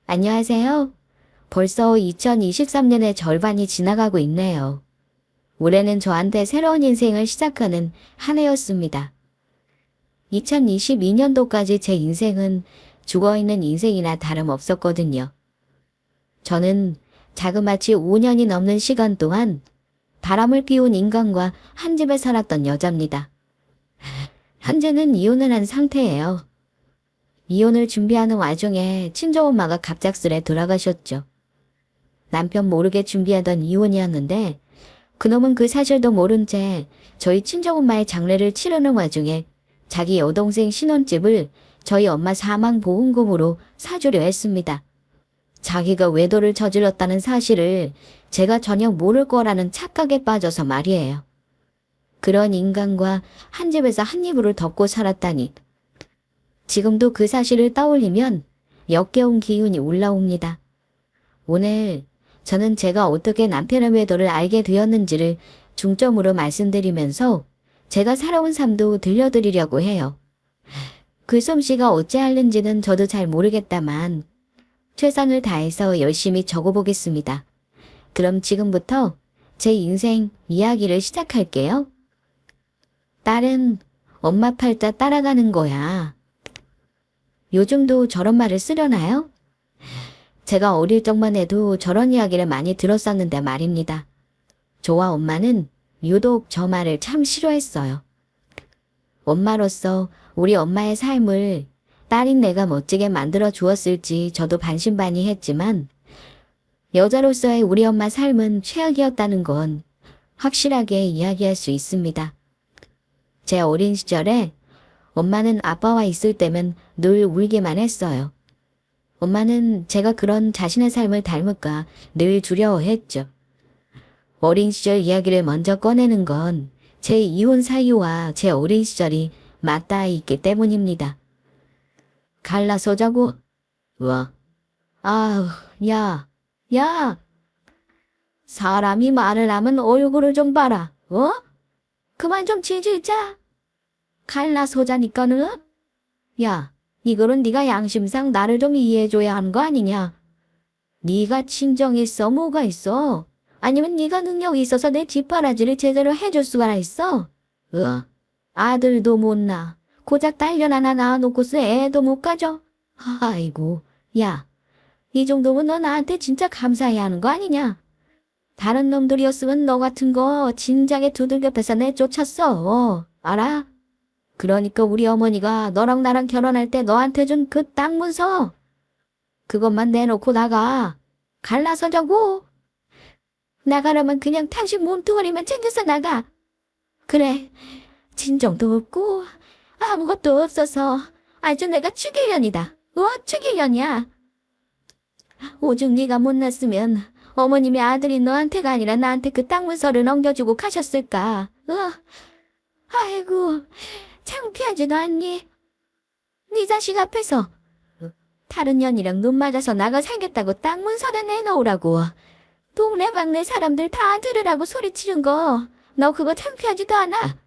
안녕하세요. 벌써 2023년의 절반이 지나가고 있네요. 올해는 저한테 새로운 인생을 시작하는 한 해였습니다. 2022년도까지 제 인생은 죽어있는 인생이나 다름없었거든요. 저는 자그마치 5년이 넘는 시간 동안 바람을 피운 인간과 한 집에 살았던 여자입니다. 현재는 이혼을 한 상태예요. 이혼을 준비하는 와중에 친정엄마가 갑작스레 돌아가셨죠. 남편 모르게 준비하던 이혼이었는데 그놈은 그 사실도 모른 채 저희 친정엄마의 장례를 치르는 와중에 자기 여동생 신혼집을 저희 엄마 사망보험금으로 사주려 했습니다. 자기가 외도를 저질렀다는 사실을 제가 전혀 모를 거라는 착각에 빠져서 말이에요. 그런 인간과 한 집에서 한 이불을 덮고 살았다니. 지금도 그 사실을 떠올리면 역겨운 기운이 올라옵니다. 오늘 저는 제가 어떻게 남편의 외도를 알게 되었는지를 중점으로 말씀드리면서 제가 살아온 삶도 들려드리려고 해요. 그 솜씨가 어찌하는지는 저도 잘 모르겠다만 최선을 다해서 열심히 적어보겠습니다. 그럼 지금부터 제 인생 이야기를 시작할게요. 딸은 엄마 팔자 따라가는 거야. 요즘도 저런 말을 쓰려나요? 제가 어릴 적만 해도 저런 이야기를 많이 들었었는데 말입니다. 저와 엄마는 유독 저 말을 참 싫어했어요. 엄마로서 우리 엄마의 삶을 딸인 내가 멋지게 만들어 주었을지 저도 반신반의했지만 여자로서의 우리 엄마 삶은 최악이었다는 건 확실하게 이야기할 수 있습니다. 제 어린 시절에 엄마는 아빠와 있을 때면 늘 울기만 했어요. 엄마는 제가 그런 자신의 삶을 닮을까 늘 두려워했죠. 어린 시절 이야기를 먼저 꺼내는 건 제 이혼 사유와 제 어린 시절이 맞닿아 있기 때문입니다. 갈라서 자고, 아우, 야. 사람이 말을 하면 얼굴을 좀 봐라, 그만 좀 지지자. 갈라서 자니까는? 야, 이거는 네가 양심상 나를 좀 이해해줘야 하는 거 아니냐? 네가 친정 있어 뭐가 있어? 아니면 네가 능력이 있어서 내 뒷바라지를 제대로 해줄 수가 있어? 아들도 못 낳아. 고작 딸년 하나 낳아놓고서 애도 못 가져? 아이고, 야, 이 정도면 너 나한테 진짜 감사해야 하는 거 아니냐? 다른 놈들이었으면 너 같은 거 진작에 두들겨 패서 내쫓았어. 알아? 그러니까 우리 어머니가 너랑 나랑 결혼할 때 너한테 준 그 땅 문서 그것만 내놓고 나가. 갈라서 자고. 나가려면 그냥 당신 몸뚱아리만 챙겨서 나가. 그래, 진정도 없고 아무것도 없어서 아주 내가 축일년이다. 축일년이야. 오죽 네가 못났으면 어머님이 아들인 너한테가 아니라 나한테 그 땅 문서를 넘겨주고 가셨을까. 아이고, 창피하지도 않니? 네 자식 앞에서 다른 년이랑 눈 맞아서 나가 살겠다고 땅 문서를 내놓으라고. 동네방네 사람들 다 들으라고 소리치는 거. 너 그거 창피하지도 않아?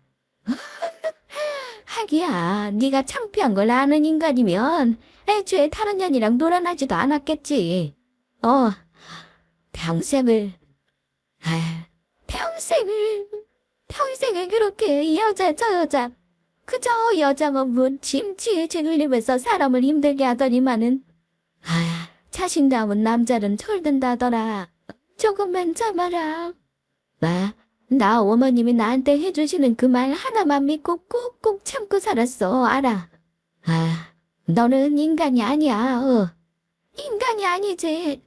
하기야, 네가 창피한 걸 아는 인간이면 애초에 다른 년이랑 놀아나지도 않았겠지. 평생을, 평생을, 평생을 그렇게 이 여자 저 여자 그저 여자만 짐치에 짓눌리면서 사람을 힘들게 하더니만은 자신다운 남자는 철든다더라. 조금만 참아라. 나 어머님이 나한테 해주시는 그 말 하나만 믿고 꾹꾹 참고 살았어. 알아? 너는 인간이 아니야. 인간이 아니지.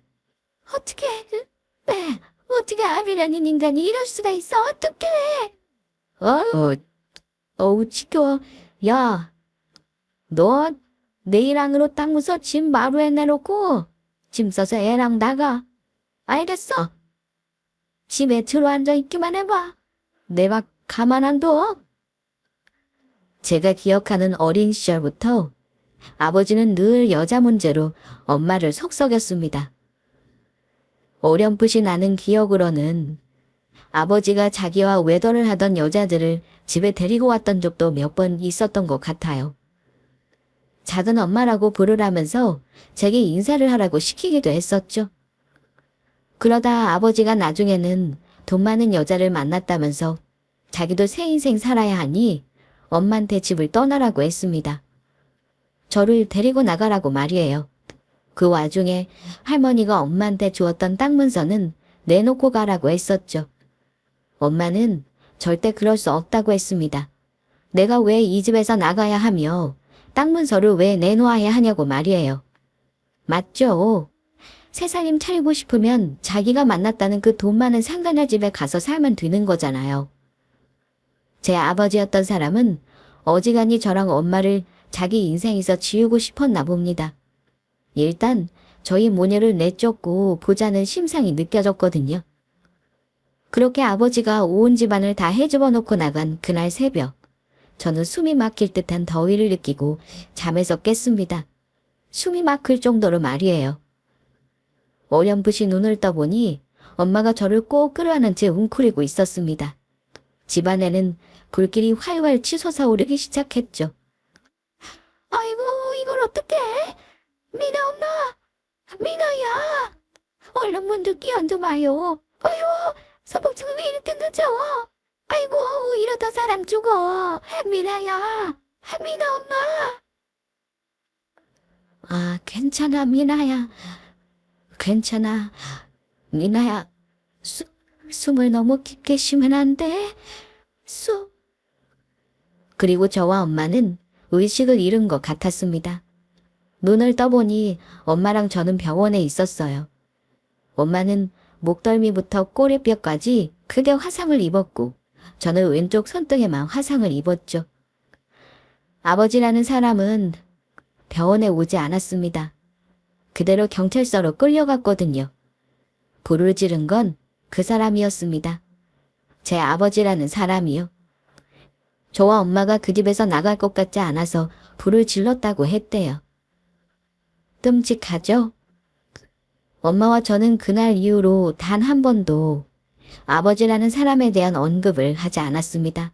어떻게 아비라는 인간이 이럴 수가 있어. 어떻게? 어우, 지겨워. 야, 너 내일 안으로 땅 문서 짐 마루에 내놓고 짐 싸서 애랑 나가. 알겠어? 집에 들어앉아 있기만 해봐. 내가 가만 안 둬. 제가 기억하는 어린 시절부터 아버지는 늘 여자 문제로 엄마를 속썩였습니다. 어렴풋이 나는 기억으로는 아버지가 자기와 외도를 하던 여자들을 집에 데리고 왔던 적도 몇 번 있었던 것 같아요. 작은 엄마라고 부르라면서 제게 인사를 하라고 시키기도 했었죠. 그러다 아버지가 나중에는 돈 많은 여자를 만났다면서 자기도 새 인생 살아야 하니 엄마한테 집을 떠나라고 했습니다. 저를 데리고 나가라고 말이에요. 그 와중에 할머니가 엄마한테 주었던 땅 문서는 내놓고 가라고 했었죠. 엄마는 절대 그럴 수 없다고 했습니다. 내가 왜 이 집에서 나가야 하며 땅 문서를 왜 내놓아야 하냐고 말이에요. 맞죠? 새 살림 차리고 싶으면 자기가 만났다는 그 돈 많은 상가녀 집에 가서 살면 되는 거잖아요. 제 아버지였던 사람은 어지간히 저랑 엄마를 자기 인생에서 지우고 싶었나 봅니다. 일단 저희 모녀를 내쫓고 보자는 심상이 느껴졌거든요. 그렇게 아버지가 온 집안을 다 해집어 놓고 나간 그날 새벽, 저는 숨이 막힐 듯한 더위를 느끼고 잠에서 깼습니다. 숨이 막힐 정도로 말이에요. 어렴풋이 눈을 떠보니 엄마가 저를 꼭 끌어안은 채 웅크리고 있었습니다. 집안에는 불길이 활활 치솟아 오르기 시작했죠. 아이고, 이걸 어떡해? 미나 엄마! 미나야! 얼른 문 닫기 앉아봐요. 아이고, 서복층은 왜 이렇게 늦어? 아이고, 이러다 사람 죽어. 미나야! 미나 엄마! 아, 괜찮아, 미나야. 괜찮아. 미나야, 숨을 너무 깊게 쉬면 안 돼. 그리고 저와 엄마는 의식을 잃은 것 같았습니다. 눈을 떠보니 엄마랑 저는 병원에 있었어요. 엄마는 목덜미부터 꼬리뼈까지 크게 화상을 입었고 저는 왼쪽 손등에만 화상을 입었죠. 아버지라는 사람은 병원에 오지 않았습니다. 그대로 경찰서로 끌려갔거든요. 불을 지른 건 그 사람이었습니다. 제 아버지라는 사람이요. 저와 엄마가 그 집에서 나갈 것 같지 않아서 불을 질렀다고 했대요. 끔찍하죠? 엄마와 저는 그날 이후로 단 한 번도 아버지라는 사람에 대한 언급을 하지 않았습니다.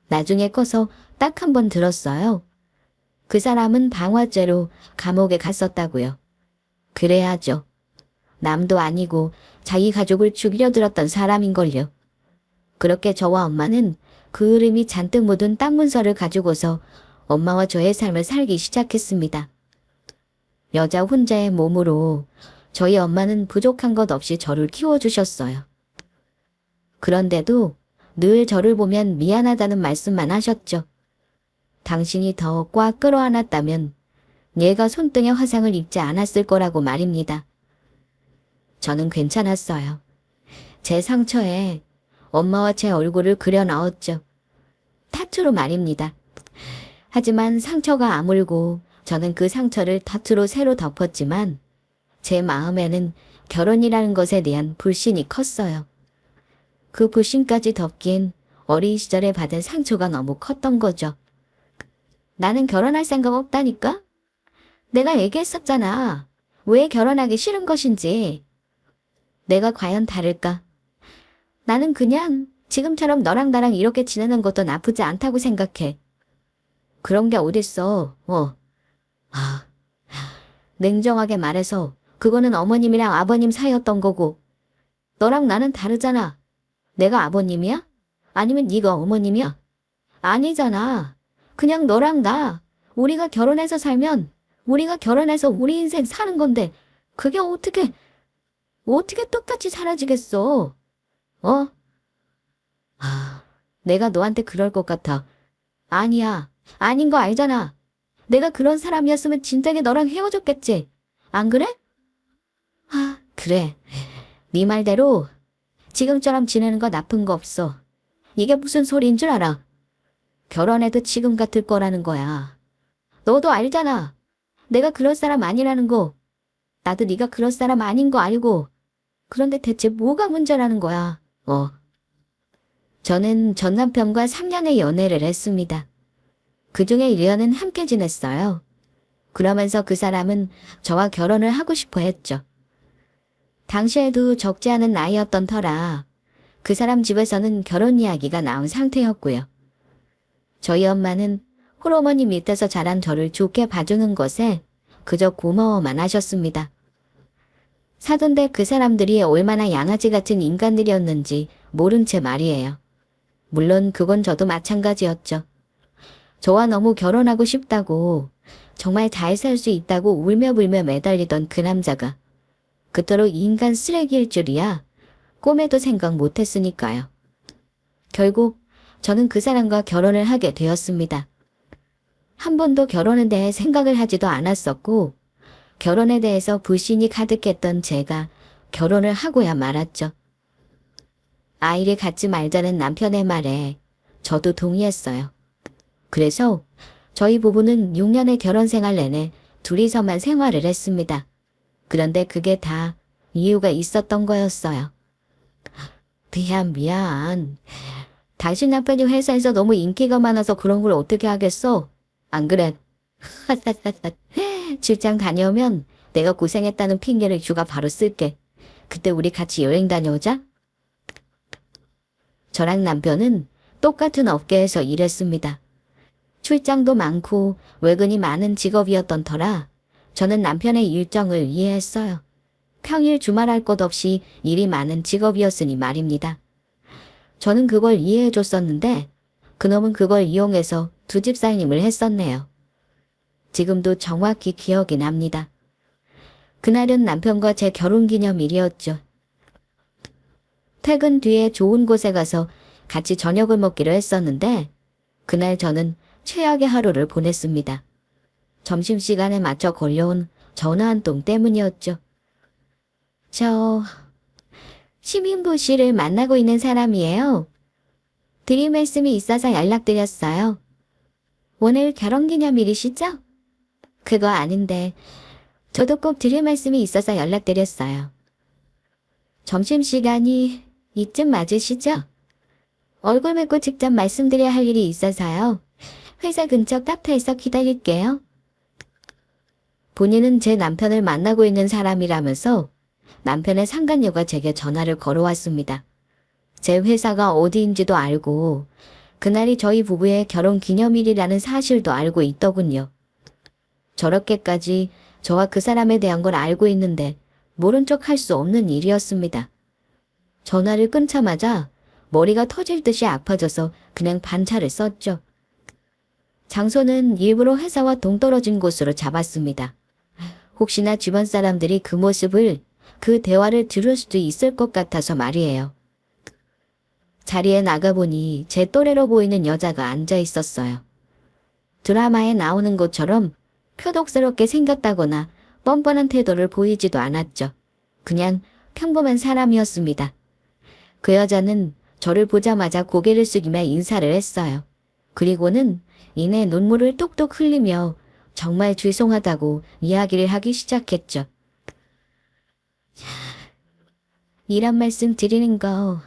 나중에 커서 딱 한 번 들었어요. 그 사람은 방화죄로 감옥에 갔었다고요. 그래야죠. 남도 아니고 자기 가족을 죽여들었던 사람인걸요. 그렇게 저와 엄마는 그 이름이 잔뜩 묻은 땅 문서를 가지고서 엄마와 저의 삶을 살기 시작했습니다. 여자 혼자의 몸으로 저희 엄마는 부족한 것 없이 저를 키워주셨어요. 그런데도 늘 저를 보면 미안하다는 말씀만 하셨죠. 당신이 더 꽉 끌어안았다면 얘가 손등에 화상을 입지 않았을 거라고 말입니다. 저는 괜찮았어요. 제 상처에 엄마와 제 얼굴을 그려 넣었죠. 타투로 말입니다. 하지만 상처가 아물고 저는 그 상처를 타투로 새로 덮었지만 제 마음에는 결혼이라는 것에 대한 불신이 컸어요. 그 불신까지 덮긴 어린 시절에 받은 상처가 너무 컸던 거죠. 나는 결혼할 생각 없다니까? 내가 얘기했었잖아. 왜 결혼하기 싫은 것인지. 내가 과연 다를까? 나는 그냥 지금처럼 너랑 나랑 이렇게 지내는 것도 나쁘지 않다고 생각해. 그런 게 어딨어. 냉정하게 말해서 그거는 어머님이랑 아버님 사이였던 거고 너랑 나는 다르잖아. 내가 아버님이야? 아니면 네가 어머님이야? 아니잖아. 그냥 너랑 나, 우리가 결혼해서 살면 우리가 결혼해서 우리 인생 사는 건데 그게 어떻게 똑같이 사라지겠어? 내가 너한테 그럴 것 같아. 아니야. 아닌 거 알잖아. 내가 그런 사람이었으면 진작에 너랑 헤어졌겠지. 안 그래? 그래. 네 말대로 지금처럼 지내는 거 나쁜 거 없어. 이게 무슨 소리인 줄 알아? 결혼해도 지금 같을 거라는 거야. 너도 알잖아. 내가 그럴 사람 아니라는 거. 나도 네가 그럴 사람 아닌 거 알고. 그런데 대체 뭐가 문제라는 거야? 저는 전 남편과 3년의 연애를 했습니다. 그중에 1년은 함께 지냈어요. 그러면서 그 사람은 저와 결혼을 하고 싶어 했죠. 당시에도 적지 않은 나이였던 터라 그 사람 집에서는 결혼 이야기가 나온 상태였고요. 저희 엄마는 홀어머니 밑에서 자란 저를 좋게 봐주는 것에 그저 고마워만 하셨습니다. 사돈데 그 사람들이 얼마나 양아치 같은 인간들이었는지 모른 채 말이에요. 물론 그건 저도 마찬가지였죠. 저와 너무 결혼하고 싶다고, 정말 잘 살 수 있다고 울며불며 매달리던 그 남자가 그토록 인간 쓰레기일 줄이야 꿈에도 생각 못했으니까요. 결국 저는 그 사람과 결혼을 하게 되었습니다. 한 번도 결혼에 대해 생각을 하지도 않았었고 결혼에 대해서 불신이 가득했던 제가 결혼을 하고야 말았죠. 아이를 갖지 말자는 남편의 말에 저도 동의했어요. 그래서 저희 부부는 6년의 결혼 생활 내내 둘이서만 생활을 했습니다. 그런데 그게 다 이유가 있었던 거였어요. 미안. 당신 남편이 회사에서 너무 인기가 많아서 그런 걸 어떻게 하겠어? 안 그래? 출장 다녀오면 내가 고생했다는 핑계를 휴가 바로 쓸게. 그때 우리 같이 여행 다녀오자. 저랑 남편은 똑같은 업계에서 일했습니다. 출장도 많고 외근이 많은 직업이었던 터라 저는 남편의 일정을 이해했어요. 평일 주말할 것 없이 일이 많은 직업이었으니 말입니다. 저는 그걸 이해해줬었는데 그놈은 그걸 이용해서 두 집 살림을 했었네요. 지금도 정확히 기억이 납니다. 그날은 남편과 제 결혼기념일이었죠. 퇴근 뒤에 좋은 곳에 가서 같이 저녁을 먹기로 했었는데 그날 저는 최악의 하루를 보냈습니다. 점심시간에 맞춰 걸려온 전화 한 통 때문이었죠. 저 시민부 씨를 만나고 있는 사람이에요. 드릴 말씀이 있어서 연락드렸어요. 오늘 결혼기념일이시죠? 그거 아닌데 저도 꼭 드릴 말씀이 있어서 연락드렸어요. 점심시간이 이쯤 맞으시죠? 얼굴 뵙고 직접 말씀드려야 할 일이 있어서요. 회사 근처 카페에서 기다릴게요. 본인은 제 남편을 만나고 있는 사람이라면서 남편의 상간녀가 제게 전화를 걸어왔습니다. 제 회사가 어디인지도 알고 그날이 저희 부부의 결혼 기념일이라는 사실도 알고 있더군요. 저렇게까지 저와 그 사람에 대한 걸 알고 있는데 모른 척 할 수 없는 일이었습니다. 전화를 끊자마자 머리가 터질 듯이 아파져서 그냥 반차를 썼죠. 장소는 일부러 회사와 동떨어진 곳으로 잡았습니다. 혹시나 주변 사람들이 그 모습을, 그 대화를 들을 수도 있을 것 같아서 말이에요. 자리에 나가보니 제 또래로 보이는 여자가 앉아 있었어요. 드라마에 나오는 것처럼 표독스럽게 생겼다거나 뻔뻔한 태도를 보이지도 않았죠. 그냥 평범한 사람이었습니다. 그 여자는 저를 보자마자 고개를 숙이며 인사를 했어요. 그리고는 이내 눈물을 뚝뚝 흘리며 정말 죄송하다고 이야기를 하기 시작했죠. 이런 말씀 드리는 거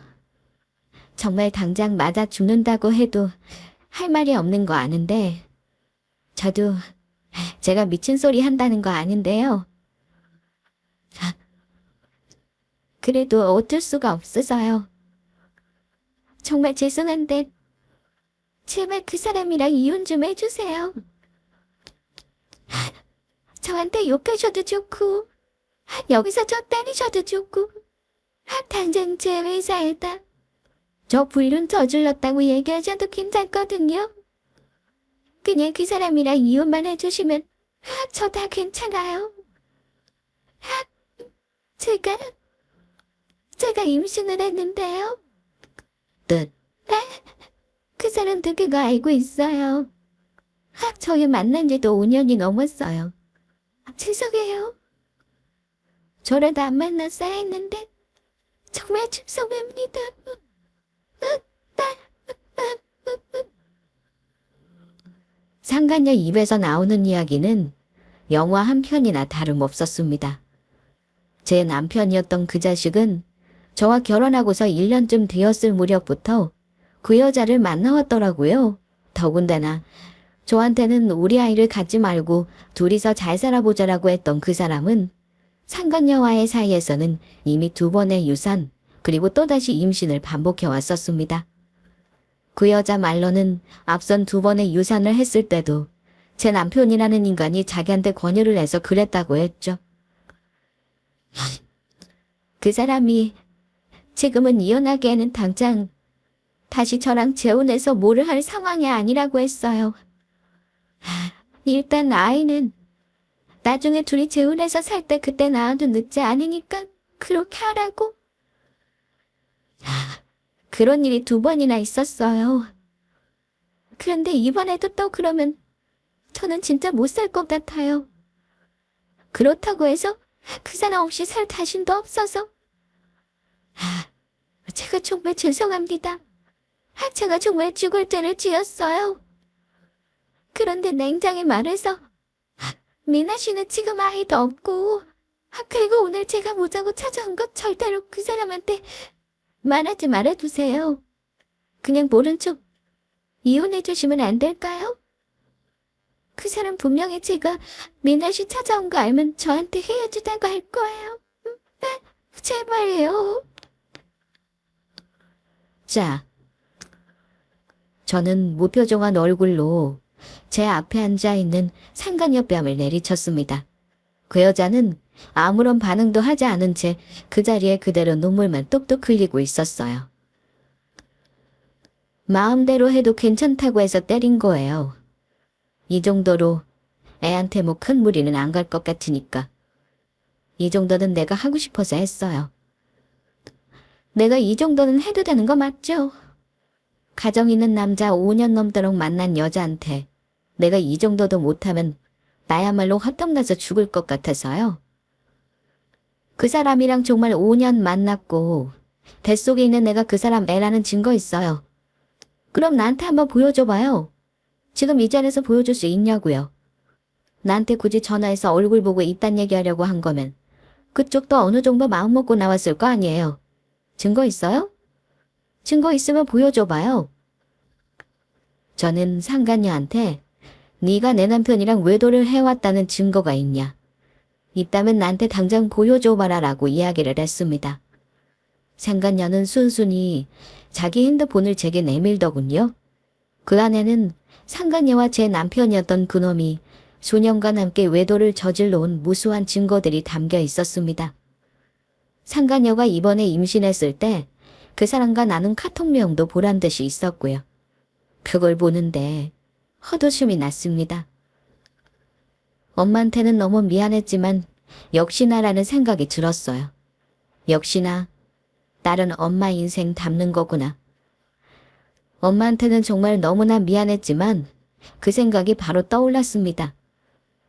정말 당장 맞아 죽는다고 해도 할 말이 없는 거 아는데 저도 제가 미친 소리 한다는 거 아는데요. 그래도 어쩔 수가 없어서요. 정말 죄송한데 제발 그 사람이랑 이혼 좀 해주세요. 저한테 욕하셔도 좋고 여기서 저 때리셔도 좋고 당장 제 회사에다 저 불륜 저질렀다고 얘기하셔도 괜찮거든요. 그냥 그 사람이랑 이혼만 해주시면 저 다 괜찮아요. 제가 임신을 했는데요. 그 사람도 그거 알고 있어요. 저희 만난 지도 5년이 넘었어요. 죄송해요. 저라도 안 만났어야 했는데 정말 죄송합니다. 상간녀 입에서 나오는 이야기는 영화 한 편이나 다름없었습니다. 제 남편이었던 그 자식은 저와 결혼하고서 1년쯤 되었을 무렵부터 그 여자를 만나왔더라고요. 더군다나 저한테는 우리 아이를 갖지 말고 둘이서 잘 살아보자라고 했던 그 사람은 상간녀와의 사이에서는 이미 2번의 유산 그리고 또다시 임신을 반복해 왔었습니다. 그 여자 말로는 앞선 2번의 유산을 했을 때도 제 남편이라는 인간이 자기한테 권유를 해서 그랬다고 했죠. 그 사람이 지금은 이혼하기에는 당장 다시 저랑 재혼해서 뭐를 할 상황이 아니라고 했어요. 일단 아이는 나중에 둘이 재혼해서 살 때 그때 낳아도 늦지 않으니까 그렇게 하라고. 그런 일이 2번이나 있었어요. 그런데 이번에도 또 그러면 저는 진짜 못 살 것 같아요. 그렇다고 해서 그 사람 없이 살 자신도 없어서. 제가 정말 죄송합니다. 제가 정말 죽을 죄를 지었어요. 그런데 냉정히 말해서 미나 씨는 지금 아이도 없고 그리고 오늘 제가 보자고 찾아온 것 절대로 그 사람한테 말하지 말아주세요. 그냥 모른 척 이혼해 주시면 안 될까요? 그 사람 분명히 제가 미나 씨 찾아온 거 알면 저한테 헤어지자고 할 거예요. 제발요. 자, 저는 무표정한 얼굴로 제 앞에 앉아있는 상간녀 뺨을 내리쳤습니다. 그 여자는 아무런 반응도 하지 않은 채 그 자리에 그대로 눈물만 뚝뚝 흘리고 있었어요. 마음대로 해도 괜찮다고 해서 때린 거예요. 이 정도로 애한테 뭐 큰 무리는 안 갈 것 같으니까. 이 정도는 내가 하고 싶어서 했어요. 내가 이 정도는 해도 되는 거 맞죠? 가정 있는 남자 5년 넘도록 만난 여자한테 내가 이 정도도 못하면 나야말로 헛떡나서 죽을 것 같아서요. 그 사람이랑 정말 5년 만났고 뱃속에 있는 내가 그 사람 애라는 증거 있어요. 그럼 나한테 한번 보여줘봐요. 지금 이 자리에서 보여줄 수 있냐고요. 나한테 굳이 전화해서 얼굴 보고 이딴 얘기하려고 한 거면 그쪽도 어느 정도 마음먹고 나왔을 거 아니에요. 증거 있어요? 증거 있으면 보여줘봐요. 저는 상간녀한테 네가 내 남편이랑 외도를 해왔다는 증거가 있냐? 있다면 나한테 당장 보여줘봐라 라고 이야기를 했습니다. 상간녀는 순순히 자기 핸드폰을 제게 내밀더군요. 그 안에는 상간녀와 제 남편이었던 그놈이 수년간 함께 외도를 저질러 온 무수한 증거들이 담겨 있었습니다. 상간녀가 이번에 임신했을 때 그 사람과 나눈 카톡 내용도 보란 듯이 있었고요. 그걸 보는데 헛웃음이 났습니다. 엄마한테는 너무 미안했지만 역시나라는 생각이 들었어요. 역시나 딸은 엄마 인생 담는 거구나. 엄마한테는 정말 너무나 미안했지만 그 생각이 바로 떠올랐습니다.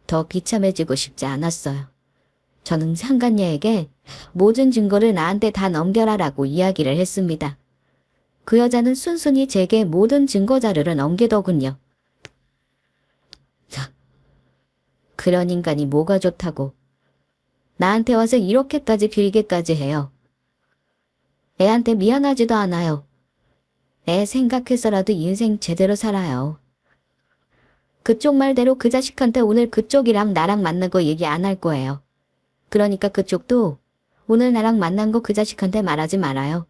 더 비참해지고 싶지 않았어요. 저는 상간녀에게 모든 증거를 나한테 다 넘겨라라고 이야기를 했습니다. 그 여자는 순순히 제게 모든 증거 자료를 넘기더군요. 그런 인간이 뭐가 좋다고. 나한테 와서 이렇게까지 빌게까지 해요. 애한테 미안하지도 않아요. 애 생각해서라도 인생 제대로 살아요. 그쪽 말대로 그 자식한테 오늘 그쪽이랑 나랑 만난 거 얘기 안 할 거예요. 그러니까 그쪽도 오늘 나랑 만난 거 그 자식한테 말하지 말아요.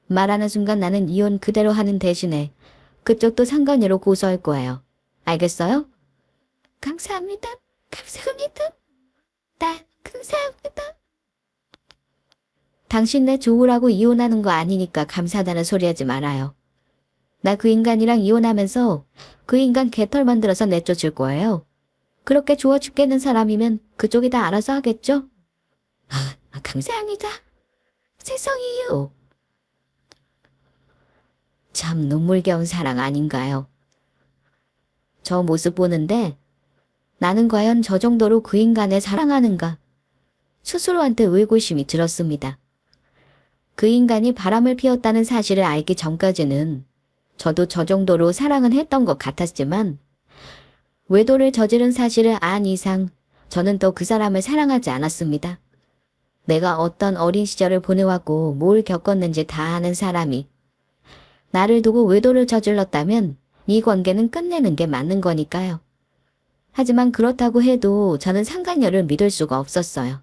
말하는 순간 나는 이혼 그대로 하는 대신에 그쪽도 상간녀로 고소할 거예요. 알겠어요? 감사합니다. 감사합니다. 감사합니다. 당신 내 좋으라고 이혼하는 거 아니니까 감사하다는 소리 하지 말아요. 나 그 인간이랑 이혼하면서 그 인간 개털 만들어서 내쫓을 거예요. 그렇게 좋아 죽겠는 사람이면 그쪽이 다 알아서 하겠죠? 감사합니다. 세상이요. 참 눈물겨운 사랑 아닌가요? 저 모습 보는데 나는 과연 저 정도로 그 인간을 사랑하는가? 스스로한테 의구심이 들었습니다. 그 인간이 바람을 피웠다는 사실을 알기 전까지는 저도 저 정도로 사랑은 했던 것 같았지만 외도를 저지른 사실을 안 이상 저는 또 그 사람을 사랑하지 않았습니다. 내가 어떤 어린 시절을 보내왔고 뭘 겪었는지 다 아는 사람이 나를 두고 외도를 저질렀다면 이 관계는 끝내는 게 맞는 거니까요. 하지만 그렇다고 해도 저는 상간녀를 믿을 수가 없었어요.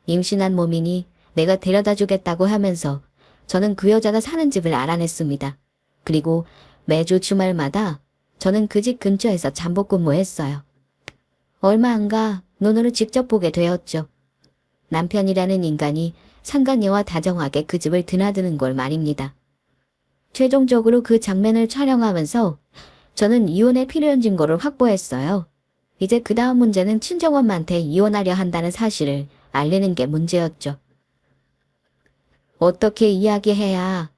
임신한 몸이니 내가 데려다 주겠다고 하면서 저는 그 여자가 사는 집을 알아냈습니다. 그리고 매주 주말마다 저는 그 집 근처에서 잠복 근무했어요. 얼마 안 가 눈으로 직접 보게 되었죠. 남편이라는 인간이 상간녀와 다정하게 그 집을 드나드는 걸 말입니다. 최종적으로 그 장면을 촬영하면서 저는 이혼에 필요한 증거를 확보했어요. 이제 그 다음 문제는 친정엄마한테 이혼하려 한다는 사실을 알리는 게 문제였죠. 어떻게 이야기해야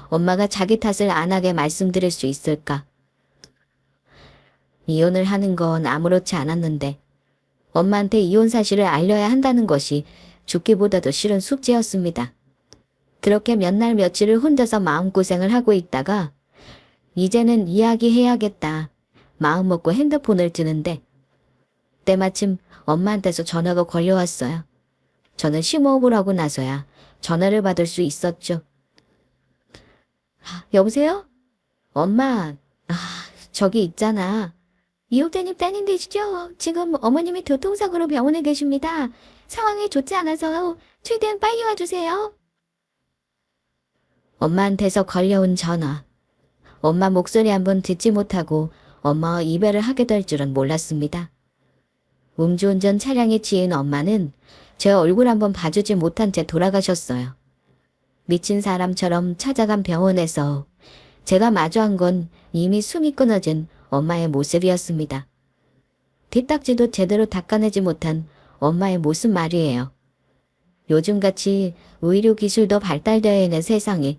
엄마가 자기 탓을 안 하게 말씀드릴 수 있을까? 이혼을 하는 건 아무렇지 않았는데 엄마한테 이혼 사실을 알려야 한다는 것이 죽기보다도 싫은 숙제였습니다. 그렇게 몇 날 며칠을 혼자서 마음고생을 하고 있다가 이제는 이야기해야겠다 마음 먹고 핸드폰을 드는데 때마침 엄마한테서 전화가 걸려왔어요. 저는 심호흡을 하고 나서야 전화를 받을 수 있었죠. 여보세요? 엄마, 저기 있잖아. 이호태님 따님 되시죠? 지금 어머님이 교통사고로 병원에 계십니다. 상황이 좋지 않아서 최대한 빨리 와주세요. 엄마한테서 걸려온 전화. 엄마 목소리 한번 듣지 못하고 엄마와 이별을 하게 될 줄은 몰랐습니다. 음주운전 차량에 치인 엄마는 제 얼굴 한번 봐주지 못한 채 돌아가셨어요. 미친 사람처럼 찾아간 병원에서 제가 마주한 건 이미 숨이 끊어진 엄마의 모습이었습니다. 뒷딱지도 제대로 닦아내지 못한 엄마의 모습 말이에요. 요즘같이 의료기술도 발달되어 있는 세상에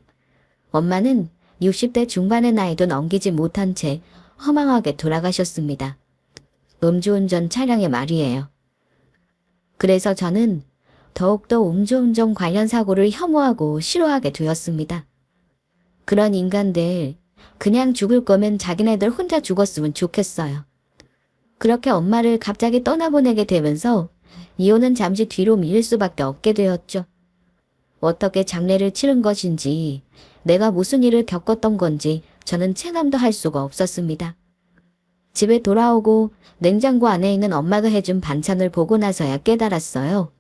엄마는 60대 중반의 나이도 넘기지 못한 채 허망하게 돌아가셨습니다. 음주운전 차량에 말이에요. 그래서 저는 더욱더 음주운전 관련 사고를 혐오하고 싫어하게 되었습니다. 그런 인간들 그냥 죽을 거면 자기네들 혼자 죽었으면 좋겠어요. 그렇게 엄마를 갑자기 떠나보내게 되면서 이혼은 잠시 뒤로 미룰 수밖에 없게 되었죠. 어떻게 장례를 치른 것인지 내가 무슨 일을 겪었던 건지 저는 체감도 할 수가 없었습니다. 집에 돌아오고 냉장고 안에 있는 엄마가 해준 반찬을 보고 나서야 깨달았어요.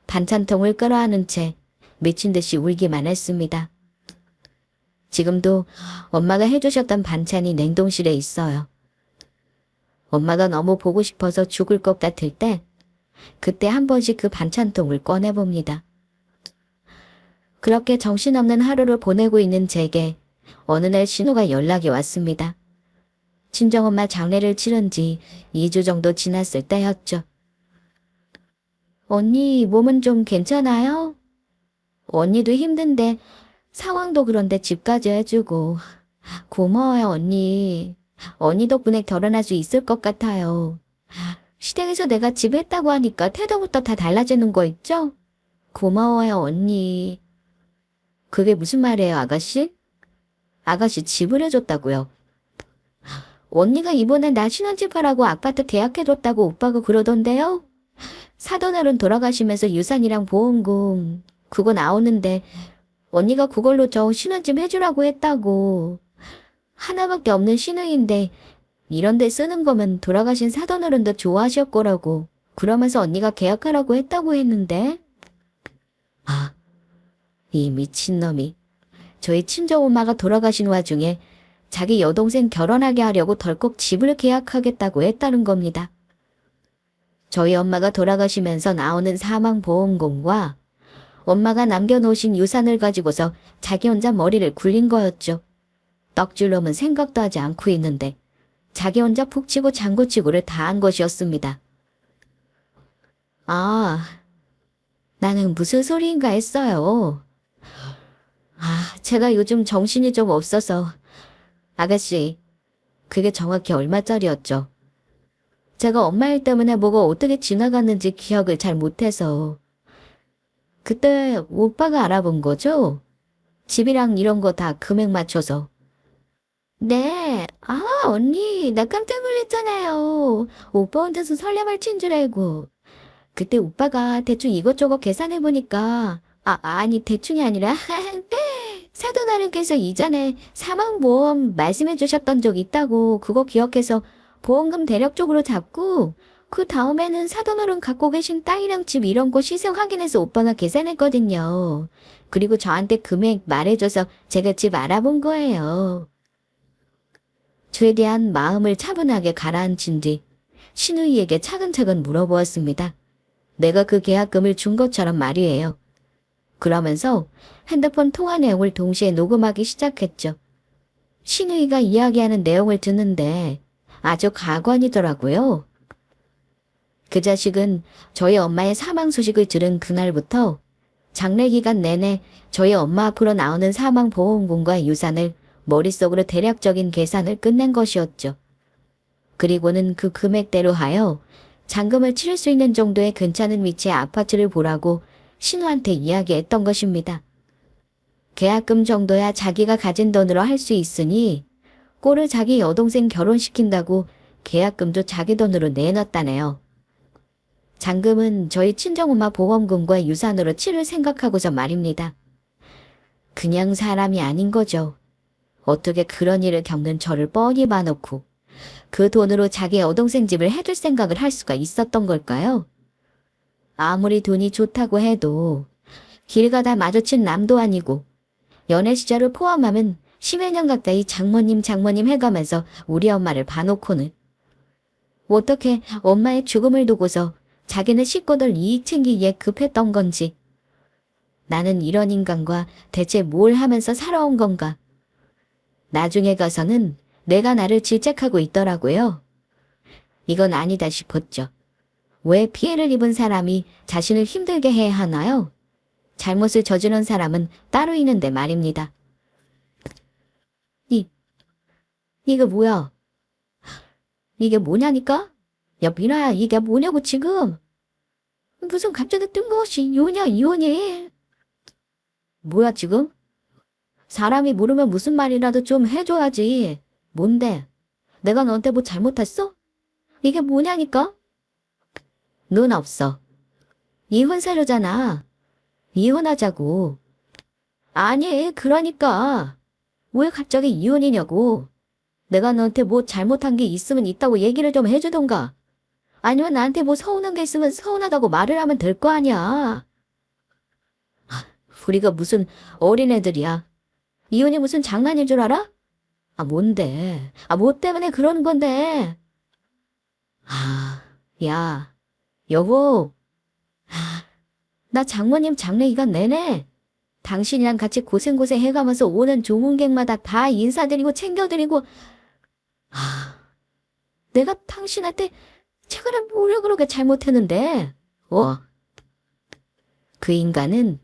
반찬통을 끌어안은 채 미친 듯이 울기만 했습니다. 지금도 엄마가 해주셨던 반찬이 냉동실에 있어요. 엄마가 너무 보고 싶어서 죽을 것 같을 때 그때 한 번씩 그 반찬통을 꺼내봅니다. 그렇게 정신없는 하루를 보내고 있는 제게 어느 날 신호가 연락이 왔습니다. 친정엄마 장례를 치른 지 2주 정도 지났을 때였죠. 언니 몸은 좀 괜찮아요? 언니도 힘든데 상황도 그런데 집까지 해주고 고마워요 언니. 언니 덕분에 결혼할 수 있을 것 같아요. 시댁에서 내가 집 했다고 하니까 태도부터 다 달라지는 거 있죠? 고마워요 언니. 그게 무슨 말이에요 아가씨? 아가씨 집을 해줬다고요? 언니가 이번에 나 신혼집 하라고 아파트 계약해줬다고 오빠가 그러던데요? 사돈어른 돌아가시면서 유산이랑 보험금 그거 나오는데 언니가 그걸로 저 신혼집 해주라고 했다고. 하나밖에 없는 신우인데 이런 데 쓰는 거면 돌아가신 사돈어른도 좋아하실 거라고 그러면서 언니가 계약하라고 했다고 했는데. 이 미친놈이 저희 친정엄마가 돌아가신 와중에 자기 여동생 결혼하게 하려고 덜컥 집을 계약하겠다고 했다는 겁니다. 저희 엄마가 돌아가시면서 나오는 사망보험금과 엄마가 남겨놓으신 유산을 가지고서 자기 혼자 머리를 굴린 거였죠. 떡줄놈은 생각도 하지 않고 있는데 자기 혼자 푹 치고 장구치고를 다 한 것이었습니다. 나는 무슨 소리인가 했어요. 제가 요즘 정신이 좀 없어서. 아가씨, 그게 정확히 얼마짜리였죠? 제가 엄마 일 때문에 뭐가 어떻게 지나갔는지 기억을 잘 못해서. 그때 오빠가 알아본 거죠? 집이랑 이런 거 다 금액 맞춰서. 네. 언니, 나 깜짝 놀랐잖아요. 오빠 혼자서 설레발 친 줄 알고. 그때 오빠가 대충 이것저것 계산해보니까, 아니, 대충이 아니라, 사돈어른께서 이전에 사망보험 말씀해 주셨던 적 있다고 그거 기억해서 보험금 대략적으로 잡고, 그 다음에는 사돈어른 갖고 계신 땅이랑 집 이런 거 시세 확인해서 오빠가 계산했거든요. 그리고 저한테 금액 말해줘서 제가 집 알아본 거예요. 최대한 마음을 차분하게 가라앉힌 뒤 신우이에게 차근차근 물어보았습니다. 내가 그 계약금을 준 것처럼 말이에요. 그러면서 핸드폰 통화 내용을 동시에 녹음하기 시작했죠. 신우이가 이야기하는 내용을 듣는데 아주 가관이더라고요. 그 자식은 저희 엄마의 사망 소식을 들은 그날부터 장례 기간 내내 저희 엄마 앞으로 나오는 사망보험금과 유산을 머릿속으로 대략적인 계산을 끝낸 것이었죠. 그리고는 그 금액대로 하여 잔금을 치를 수 있는 정도의 괜찮은 위치의 아파트를 보라고 신우한테 이야기했던 것입니다. 계약금 정도야 자기가 가진 돈으로 할 수 있으니 꼴을 자기 여동생 결혼시킨다고 계약금도 자기 돈으로 내놨다네요. 잔금은 저희 친정엄마 보험금과 유산으로 치를 생각하고서 말입니다. 그냥 사람이 아닌 거죠. 어떻게 그런 일을 겪는 저를 뻔히 봐놓고 그 돈으로 자기 여동생 집을 해줄 생각을 할 수가 있었던 걸까요? 아무리 돈이 좋다고 해도 길 가다 마주친 남도 아니고 연애 시절을 포함하면 10여 년 가까이 장모님 해가면서 우리 엄마를 봐놓고는 어떻게 엄마의 죽음을 두고서 자기는 식구들 이익 챙기기에 급했던 건지, 나는 이런 인간과 대체 뭘 하면서 살아온 건가. 나중에 가서는 내가 나를 질책하고 있더라고요. 이건 아니다 싶었죠. 왜 피해를 입은 사람이 자신을 힘들게 해야 하나요? 잘못을 저지른 사람은 따로 있는데 말입니다. 이게 뭐야? 이게 뭐냐니까? 야, 미나야, 이게 뭐냐고 지금? 무슨 갑자기 뜬금없이 이혼이? 뭐야 지금? 사람이 모르면 무슨 말이라도 좀 해줘야지. 뭔데? 내가 너한테 뭐 잘못했어? 이게 뭐냐니까? 넌 없어. 이혼 사유잖아. 이혼하자고. 아니, 그러니까. 왜 갑자기 이혼이냐고. 내가 너한테 뭐 잘못한 게 있으면 있다고 얘기를 좀 해주던가. 아니면 나한테 뭐 서운한 게 있으면 서운하다고 말을 하면 될 거 아니야. 우리가 무슨 어린애들이야. 이혼이 무슨 장난인 줄 알아? 아, 뭔데? 아, 뭐 때문에 그러는 건데? 아, 야, 여보. 나 장모님 장례 기간 내내 당신이랑 같이 고생고생 해가면서 오는 조문객마다 다 인사드리고 챙겨드리고, 내가 당신한테 최근에 뭐를 그렇게 잘못했는데? 그 인간은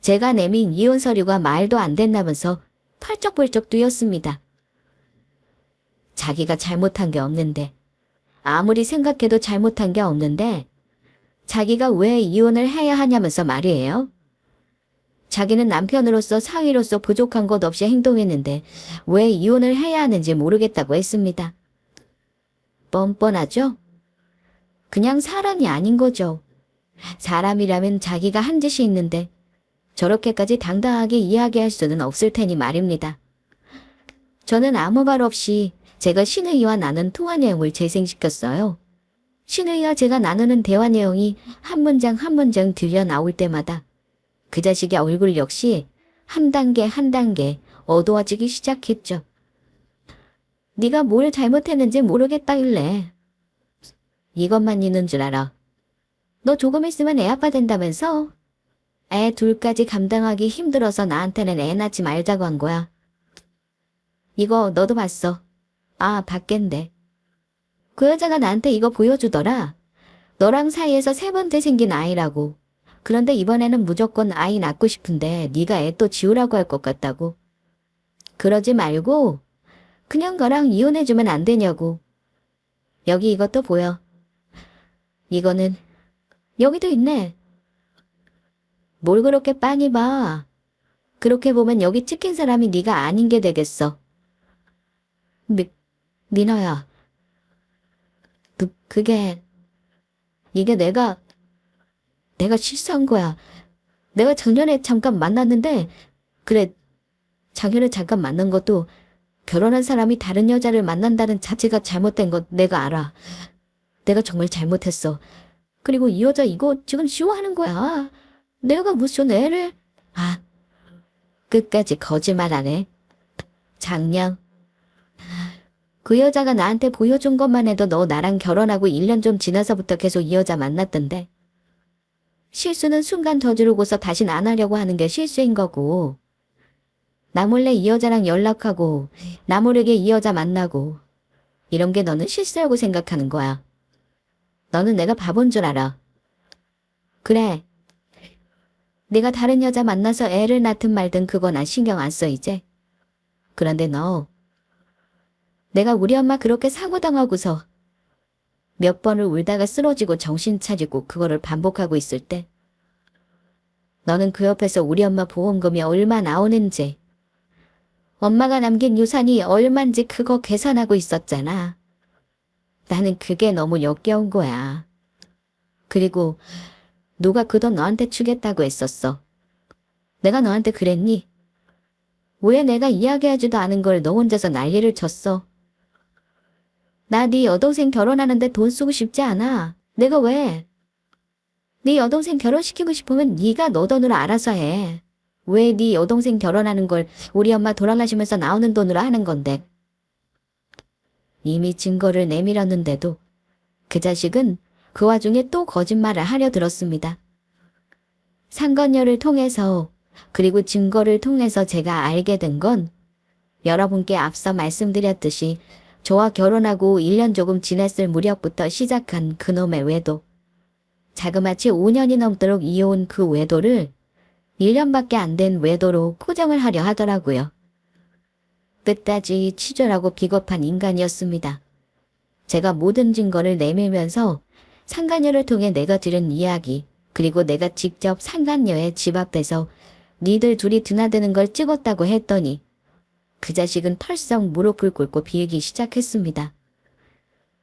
제가 내민 이혼 서류가 말도 안 된다면서 펄쩍펄쩍 뛰었습니다. 자기가 잘못한 게 없는데, 아무리 생각해도 잘못한 게 없는데, 자기가 왜 이혼을 해야 하냐면서 말이에요. 자기는 남편으로서 사위로서 부족한 것 없이 행동했는데 왜 이혼을 해야 하는지 모르겠다고 했습니다. 뻔뻔하죠? 그냥 사람이 아닌 거죠. 사람이라면 자기가 한 짓이 있는데 저렇게까지 당당하게 이야기할 수는 없을 테니 말입니다. 저는 아무 말 없이 제가 신우이와 나눈 통화 내용을 재생시켰어요. 신우이와 제가 나누는 대화 내용이 한 문장 한 문장 들려 나올 때마다 그 자식의 얼굴 역시 한 단계 한 단계 어두워지기 시작했죠. 네가 뭘 잘못했는지 모르겠다길래. 이것만 있는 줄 알아. 너 조금 있으면 애 아빠 된다면서? 애 둘까지 감당하기 힘들어서 나한테는 애 낳지 말자고 한 거야. 이거 너도 봤어. 아, 봤겠네. 그 여자가 나한테 이거 보여주더라. 너랑 사이에서 세 번째 생긴 아이라고. 그런데 이번에는 무조건 아이 낳고 싶은데 네가 애 또 지우라고 할 것 같다고. 그러지 말고 그냥 너랑 이혼해주면 안 되냐고. 여기 이것도 보여. 이거는 여기도 있네. 뭘 그렇게 빤히 봐. 그렇게 보면 여기 찍힌 사람이 네가 아닌 게 되겠어. 미나야. 이게 내가 실수한 거야. 내가 작년에 잠깐 만났는데, 그래, 작년에 잠깐 만난 것도 결혼한 사람이 다른 여자를 만난다는 자체가 잘못된 것 내가 알아. 내가 정말 잘못했어. 그리고 이 여자 이거 지금 쇼하는 거야. 내가 무슨 애를... 끝까지 거짓말 안 해. 장냥. 그 여자가 나한테 보여준 것만 해도 너 나랑 결혼하고 1년 좀 지나서부터 계속 이 여자 만났던데. 실수는 순간 저지르고서 다신 안 하려고 하는 게 실수인 거고. 나 몰래 이 여자랑 연락하고 나 모르게 이 여자 만나고 이런 게 너는 실수라고 생각하는 거야. 너는 내가 바본 줄 알아. 그래. 네가 다른 여자 만나서 애를 낳든 말든 그거 난 신경 안 써 이제. 그런데 너 내가 우리 엄마 그렇게 사고당하고서 몇 번을 울다가 쓰러지고 정신 차리고 그거를 반복하고 있을 때 너는 그 옆에서 우리 엄마 보험금이 얼마 나오는지 엄마가 남긴 유산이 얼만지 그거 계산하고 있었잖아. 나는 그게 너무 역겨운 거야. 그리고 누가 그 돈 너한테 주겠다고 했었어. 내가 너한테 그랬니? 왜 내가 이야기하지도 않은 걸 너 혼자서 난리를 쳤어? 나 네 여동생 결혼하는데 돈 쓰고 싶지 않아. 내가 왜? 네 여동생 결혼시키고 싶으면 네가 너 돈으로 알아서 해. 왜 네 여동생 결혼하는 걸 우리 엄마 돌아가시면서 나오는 돈으로 하는 건데. 이미 증거를 내밀었는데도 그 자식은 그 와중에 또 거짓말을 하려 들었습니다. 상건녀를 통해서 그리고 증거를 통해서 제가 알게 된 건 여러분께 앞서 말씀드렸듯이 저와 결혼하고 1년 조금 지났을 무렵부터 시작한 그놈의 외도. 자그마치 5년이 넘도록 이어온 그 외도를 1년밖에 안 된 외도로 포장을 하려 하더라고요. 끝까지 치졸하고 비겁한 인간이었습니다. 제가 모든 증거를 내밀면서 상간녀를 통해 내가 들은 이야기 그리고 내가 직접 상간녀의 집 앞에서 니들 둘이 드나드는 걸 찍었다고 했더니 그 자식은 털썩 무릎을 꿇고 빌기 시작했습니다.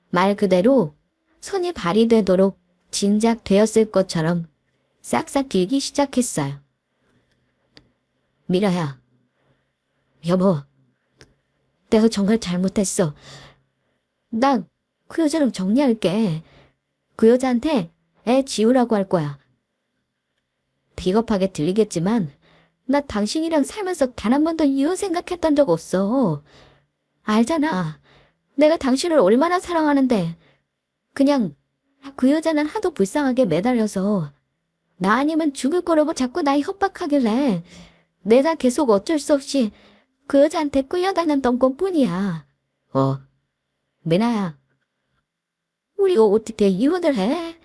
말 그대로 손이 발휘되도록 진작 되었을 것처럼 싹싹 빌기 시작했어요. 미라야, 여보, 내가 정말 잘못했어. 난 그 여자랑 정리할게. 그 여자한테 애 지우라고 할 거야. 비겁하게 들리겠지만 나 당신이랑 살면서 단 한 번도 이혼 생각했던 적 없어. 알잖아. 내가 당신을 얼마나 사랑하는데. 그냥 그 여자는 하도 불쌍하게 매달려서 나 아니면 죽을 거라고 자꾸 날 협박하길래 내가 계속 어쩔 수 없이 그 여자한테 끌려다녔던 것뿐이야. 미나야. 우리 어떻게 이혼을 해?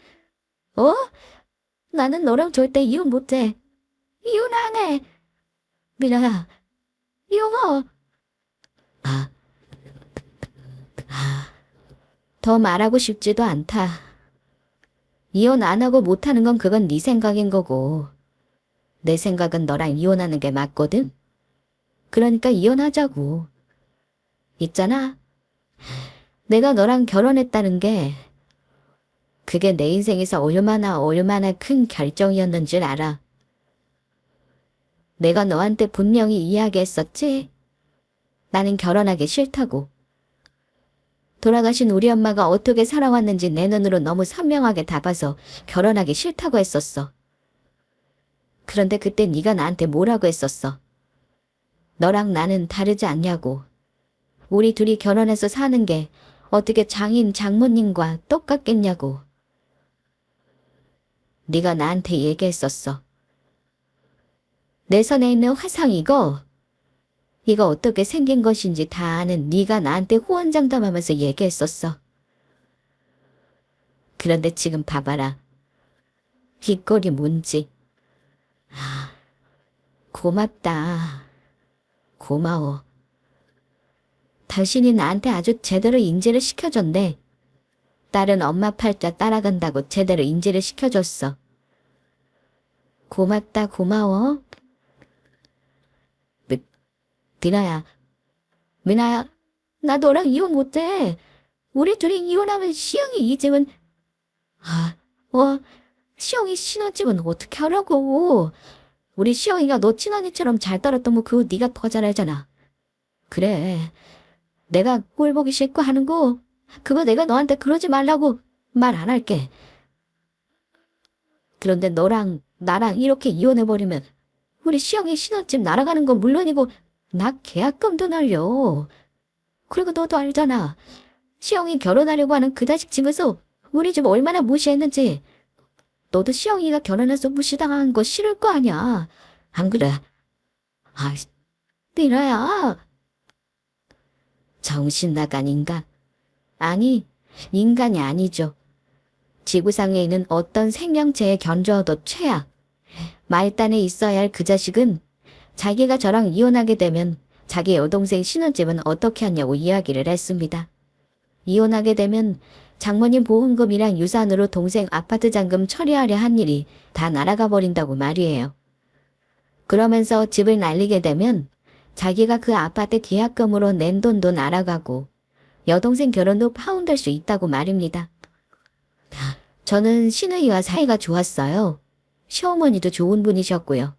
나는 너랑 절대 이혼 못해. 이혼 안 해. 미나야, 여보. 더 말하고 싶지도 않다. 이혼 안 하고 못하는 건 그건 네 생각인 거고 내 생각은 너랑 이혼하는 게 맞거든. 그러니까 이혼하자고. 있잖아. 내가 너랑 결혼했다는 게 그게 내 인생에서 얼마나 큰 결정이었는 줄 알아. 내가 너한테 분명히 이야기했었지. 나는 결혼하기 싫다고. 돌아가신 우리 엄마가 어떻게 살아왔는지 내 눈으로 너무 선명하게 다 봐서 결혼하기 싫다고 했었어. 그런데 그때 네가 나한테 뭐라고 했었어? 너랑 나는 다르지 않냐고. 우리 둘이 결혼해서 사는 게 어떻게 장인 장모님과 똑같겠냐고. 네가 나한테 얘기했었어. 내 손에 있는 화상 이거 어떻게 생긴 것인지 다 아는 네가 나한테 호언장담하면서 얘기했었어. 그런데 지금 봐봐라. 이 꼴이 뭔지. 고맙다. 고마워. 당신이 나한테 아주 제대로 인지를 시켜줬네. 딸은 엄마 팔자 따라간다고 제대로 인지를 시켜줬어. 고맙다, 고마워. 미나야, 나 너랑 이혼 못해. 우리 둘이 이혼하면 시영이 이 집은, 시영이 신혼집은 어떻게 하라고. 우리 시영이가 너 친언니처럼 잘 따랐던 거 그거 네가 더 잘 알잖아. 그래, 내가 꼴 보기 싫고 하는 거 그거 내가 너한테 그러지 말라고 말 안 할게. 그런데 너랑 나랑 이렇게 이혼해버리면 우리 시영이 신혼집 날아가는 건 물론이고 나 계약금도 날려. 그리고 너도 알잖아. 시영이 결혼하려고 하는 그 자식 집에서 우리 집 얼마나 무시했는지. 너도 시영이가 결혼해서 무시당한 거 싫을 거 아니야. 안 그래? 아, 미라야. 정신 나간 인간. 아니, 인간이 아니죠. 지구상에 있는 어떤 생명체에 견주어도 최악. 말단에 있어야 할 그 자식은 자기가 저랑 이혼하게 되면 자기 여동생 신혼집은 어떻게 하냐고 이야기를 했습니다. 이혼하게 되면 장모님 보험금이랑 유산으로 동생 아파트 잔금 처리하려 한 일이 다 날아가 버린다고 말이에요. 그러면서 집을 날리게 되면 자기가 그 아파트 계약금으로 낸 돈도 날아가고 여동생 결혼도 파혼될 수 있다고 말입니다. 저는 신우이와 사이가 좋았어요. 시어머니도 좋은 분이셨고요.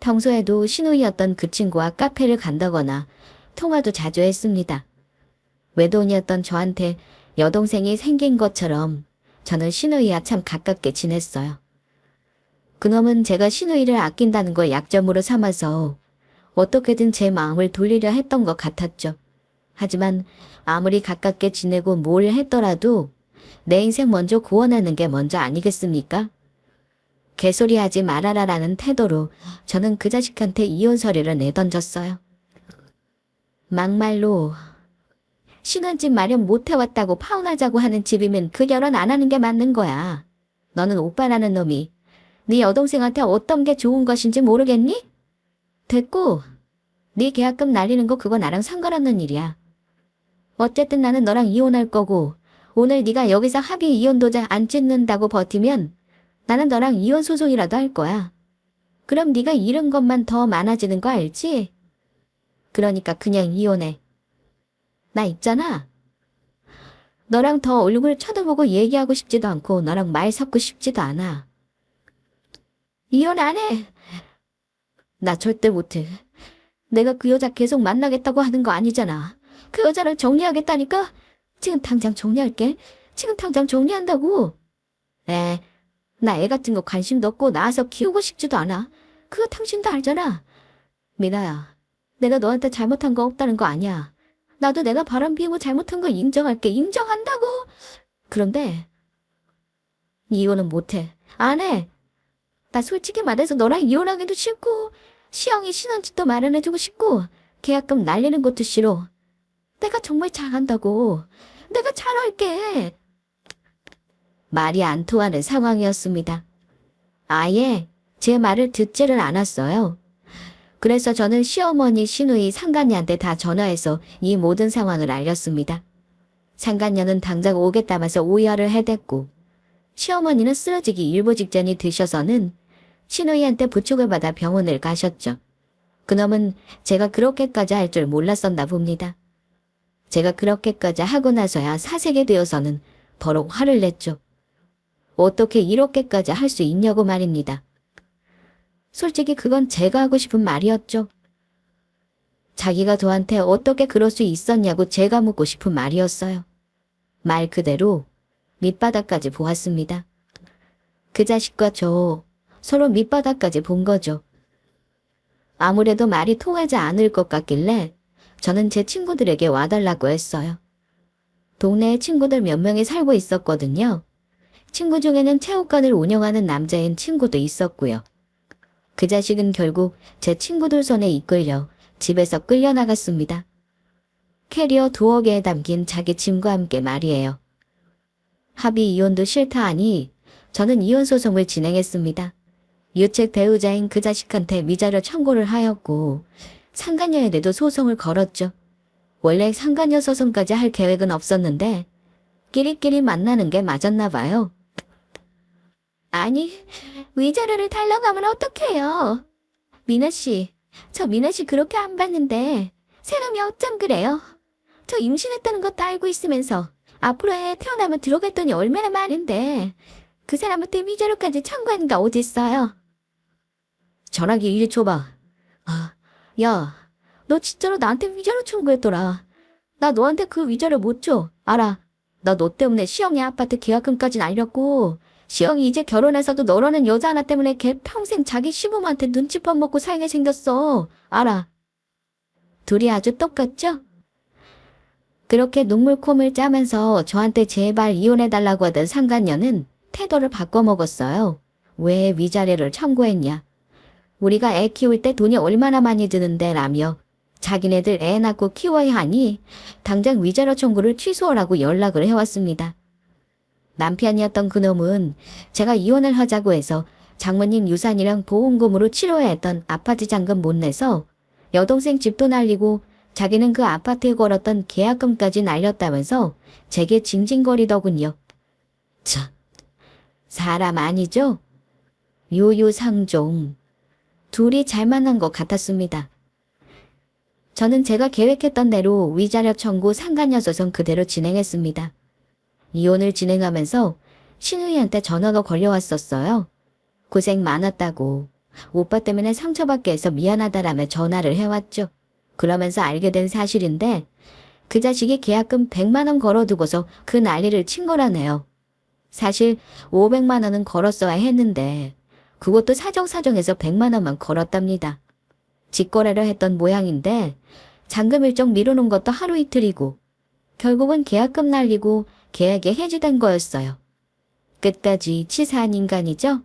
평소에도 신우이였던 그 친구와 카페를 간다거나 통화도 자주 했습니다. 외동이었던 저한테 여동생이 생긴 것처럼 저는 신우이와 참 가깝게 지냈어요. 그놈은 제가 신우이를 아낀다는 걸 약점으로 삼아서 어떻게든 제 마음을 돌리려 했던 것 같았죠. 하지만 아무리 가깝게 지내고 뭘 했더라도 내 인생 먼저 구원하는 게 먼저 아니겠습니까? 개소리하지 말아라라는 태도로 저는 그 자식한테 이혼 서류를 내던졌어요. 막말로 신혼집 마련 못해왔다고 파혼하자고 하는 집이면 그 결혼 안 하는 게 맞는 거야. 너는 오빠라는 놈이 네 여동생한테 어떤 게 좋은 것인지 모르겠니? 됐고, 네 계약금 날리는 거 그거 나랑 상관없는 일이야. 어쨌든 나는 너랑 이혼할 거고 오늘 네가 여기서 합의 이혼 도장 안 찍는다고 버티면 나는 너랑 이혼 소송이라도 할 거야. 그럼 네가 잃은 것만 더 많아지는 거 알지? 그러니까 그냥 이혼해. 나 있잖아. 너랑 더 얼굴 쳐다보고 얘기하고 싶지도 않고 너랑 말 섞고 싶지도 않아. 이혼 안 해. 나 절대 못해. 내가 그 여자 계속 만나겠다고 하는 거 아니잖아. 그 여자를 정리하겠다니까? 지금 당장 정리할게. 지금 당장 정리한다고. 나 애 같은 거 관심도 없고 낳아서 키우고 싶지도 않아. 그거 당신도 알잖아. 미나야, 내가 너한테 잘못한 거 없다는 거 아니야. 나도 내가 바람 피우고 잘못한 거 인정할게. 인정한다고. 그런데 이혼은 못해. 안 해. 나 솔직히 말해서 너랑 이혼하기도 싫고 시영이 신혼집도 마련해주고 싶고 계약금 날리는 것도 싫어. 내가 정말 잘한다고. 내가 잘할게. 말이 안 통하는 상황이었습니다. 아예 제 말을 듣지를 않았어요. 그래서 저는 시어머니, 시누이, 상간녀한테 다 전화해서 이 모든 상황을 알렸습니다. 상간녀는 당장 오겠다면서 오열을 해댔고 시어머니는 쓰러지기 일보 직전이 되셔서는 시누이한테 부축을 받아 병원을 가셨죠. 그놈은 제가 그렇게까지 할 줄 몰랐었나 봅니다. 제가 그렇게까지 하고 나서야 사색이 되어서는 버럭 화를 냈죠. 어떻게 이렇게까지 할 수 있냐고 말입니다. 솔직히 그건 제가 하고 싶은 말이었죠. 자기가 저한테 어떻게 그럴 수 있었냐고 제가 묻고 싶은 말이었어요. 말 그대로 밑바닥까지 보았습니다. 그 자식과 저 서로 밑바닥까지 본 거죠. 아무래도 말이 통하지 않을 것 같길래 저는 제 친구들에게 와달라고 했어요. 동네에 친구들 몇 명이 살고 있었거든요. 친구 중에는 체육관을 운영하는 남자인 친구도 있었고요. 그 자식은 결국 제 친구들 손에 이끌려 집에서 끌려나갔습니다. 캐리어 2억 개에 담긴 자기 짐과 함께 말이에요. 합의 이혼도 싫다 하니 저는 이혼 소송을 진행했습니다. 유책 배우자인 그 자식한테 위자료 청구를 하였고 상간녀에게도 소송을 걸었죠. 원래 상간녀 소송까지 할 계획은 없었는데 끼리끼리 만나는 게 맞았나 봐요. 아니, 위자료를 달라고 하면 어떡해요. 미나씨, 저 미나씨 그렇게 안 봤는데 새놈이 어쩜 그래요? 저 임신했다는 것도 알고 있으면서 앞으로 애 태어나면 들어갈 돈이 얼마나 많은데 그 사람한테 위자료까지 청구하는 게 어딨어요? 전화기 이리 줘봐. 야, 너 진짜로 나한테 위자료 청구했더라. 나 너한테 그 위자료 못 줘. 알아. 나 너 때문에 시영이 아파트 계약금까지 날렸고 시영이 이제 결혼해서도 너라는 여자 하나 때문에 걔 평생 자기 시부모한테 눈치밥 먹고 살게 생겼어. 알아. 둘이 아주 똑같죠? 그렇게 눈물콧물 짜면서 저한테 제발 이혼해달라고 하던 상간녀는 태도를 바꿔먹었어요. 왜 위자료를 청구했냐? 우리가 애 키울 때 돈이 얼마나 많이 드는데 라며 자기네들 애 낳고 키워야 하니 당장 위자료 청구를 취소하라고 연락을 해왔습니다. 남편이었던 그놈은 제가 이혼을 하자고 해서 장모님 유산이랑 보험금으로 치러야 했던 아파트 잔금 못 내서 여동생 집도 날리고 자기는 그 아파트에 걸었던 계약금까지 날렸다면서 제게 징징거리더군요. 참, 사람 아니죠? 유유상종. 둘이 잘 만난 것 같았습니다. 저는 제가 계획했던 대로 위자료 청구 상간녀 소송 그대로 진행했습니다. 이혼을 진행하면서 신우이한테 전화가 걸려왔었어요. 고생 많았다고. 오빠 때문에 상처받게 해서 미안하다라며 전화를 해왔죠. 그러면서 알게 된 사실인데 그 자식이 계약금 100만 원 걸어두고서 그 난리를 친 거라네요. 사실 500만 원은 걸었어야 했는데 그것도 사정사정해서 100만 원만 걸었답니다. 직거래를 했던 모양인데 잔금 일정 미루는 것도 하루 이틀이고 결국은 계약금 날리고 계약이 해지된 거였어요. 끝까지 치사한 인간이죠?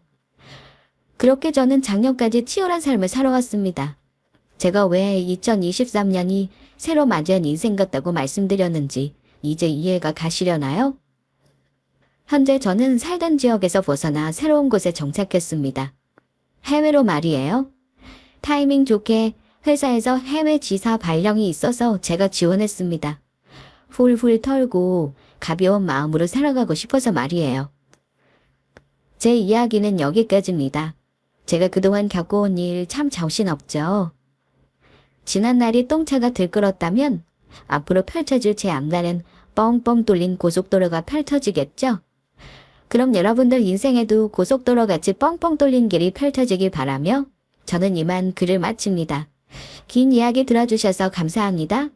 그렇게 저는 작년까지 치열한 삶을 살아왔습니다. 제가 왜 2023년이 새로 맞이한 인생 같다고 말씀드렸는지 이제 이해가 가시려나요? 현재 저는 살던 지역에서 벗어나 새로운 곳에 정착했습니다. 해외로 말이에요. 타이밍 좋게 회사에서 해외 지사 발령이 있어서 제가 지원했습니다. 훌훌 털고 가벼운 마음으로 살아가고 싶어서 말이에요. 제 이야기는 여기까지입니다. 제가 그동안 겪어온 일 참 정신없죠. 지난날이 똥차가 들끓었다면 앞으로 펼쳐질 제 앞날은 뻥뻥 뚫린 고속도로가 펼쳐지겠죠? 그럼 여러분들 인생에도 고속도로같이 뻥뻥 뚫린 길이 펼쳐지길 바라며 저는 이만 글을 마칩니다. 긴 이야기 들어주셔서 감사합니다.